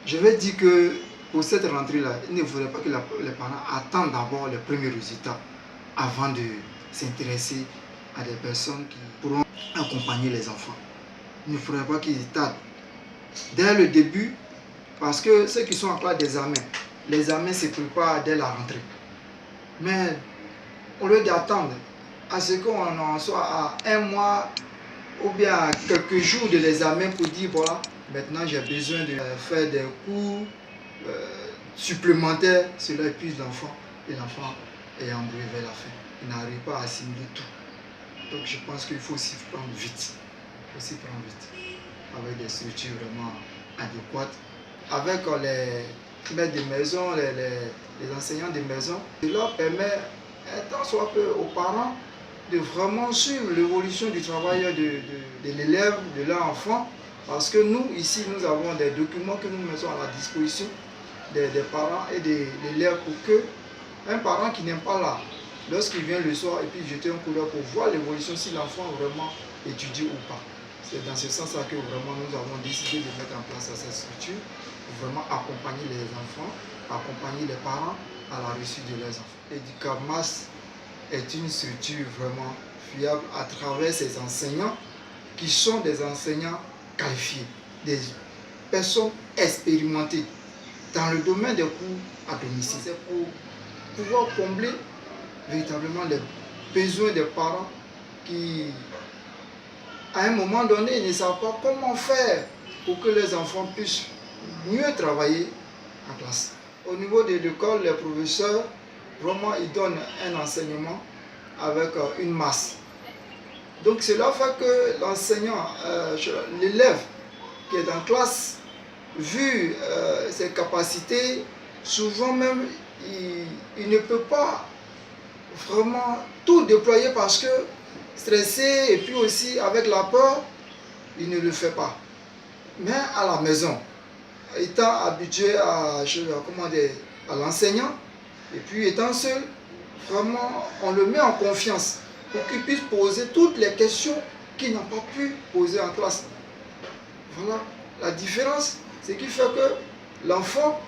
Je vais dire que pour cette rentrée-là, il ne faudrait pas que les parents attendent d'abord les premiers résultats avant de s'intéresser à des personnes qui pourront accompagner les enfants. Il ne faudrait pas qu'ils tardent dès le début, parce que ceux qui sont en classe d'examen, l'examen se prépare dès la rentrée. Mais au lieu d'attendre à ce qu'on en soit à un mois ou bien à quelques jours de l'examen pour dire voilà, maintenant j'ai besoin de faire des cours supplémentaires, cela épuise l'enfant et l'enfant est embrouillé vers la fin. Il n'arrive pas à assimiler tout. Donc je pense qu'il faut aussi prendre vite. Il faut aussi prendre vite avec des structures vraiment adéquates, avec les maîtres de maison, les enseignants de maison. Cela permet un tant soit peu aux parents de vraiment suivre l'évolution du travail de l'élève, de leur enfant, parce que nous, ici, nous avons des documents que nous mettons à la disposition des parents et de l'élève pour que un parent qui n'est pas là, lorsqu'il vient le soir et puis jeter un coup d'œil pour voir l'évolution, si l'enfant vraiment étudie ou pas. C'est dans ce sens-là que vraiment nous avons décidé de mettre en place cette structure pour vraiment accompagner les enfants, accompagner les parents à la réussite de leurs enfants. Educamas est une structure vraiment fiable à travers ses enseignants qui sont des enseignants qualifiés, des personnes expérimentées dans le domaine des cours à domicile. C'est pour pouvoir combler véritablement les besoins des parents qui, à un moment donné, ne savent pas comment faire pour que les enfants puissent mieux travailler en classe. Au niveau de l'école, les professeurs, vraiment, ils donnent un enseignement avec une masse. Donc cela fait que l'enseignant, l'élève qui est en classe, vu ses capacités, souvent même, il ne peut pas vraiment tout déployer parce que stressé et puis aussi avec la peur, il ne le fait pas. Mais à la maison, étant habitué à l'enseignant et puis étant seul, vraiment on le met en confiance pour qu'il puisse poser toutes les questions qu'il n'a pas pu poser en classe. Voilà la différence, c'est qui fait que l'enfant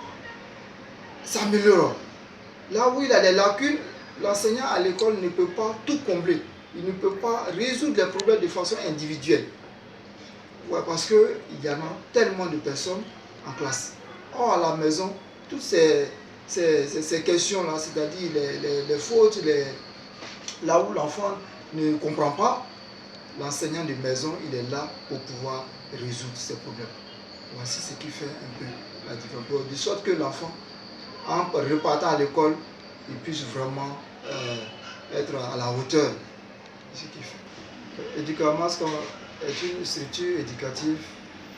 s'améliore. Là où il a des lacunes, l'enseignant à l'école ne peut pas tout combler. Il ne peut pas résoudre les problèmes de façon individuelle. Ouais, parce qu'il y en a tellement de personnes en classe. Or, à la maison, toutes ces questions-là, c'est-à-dire les fautes, là où l'enfant ne comprend pas, l'enseignant de maison, il est là pour pouvoir résoudre ces problèmes. Voici ce qui fait un peu la différence. De sorte que l'enfant, en repartant à l'école, il puisse vraiment être à la hauteur de ce qu'il fait. Educamas est une structure éducative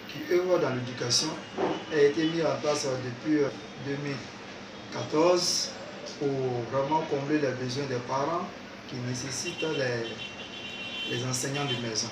qui œuvre dans l'éducation, a été mise en place depuis 2014 pour vraiment combler les besoins des parents qui nécessitent les enseignants de maison.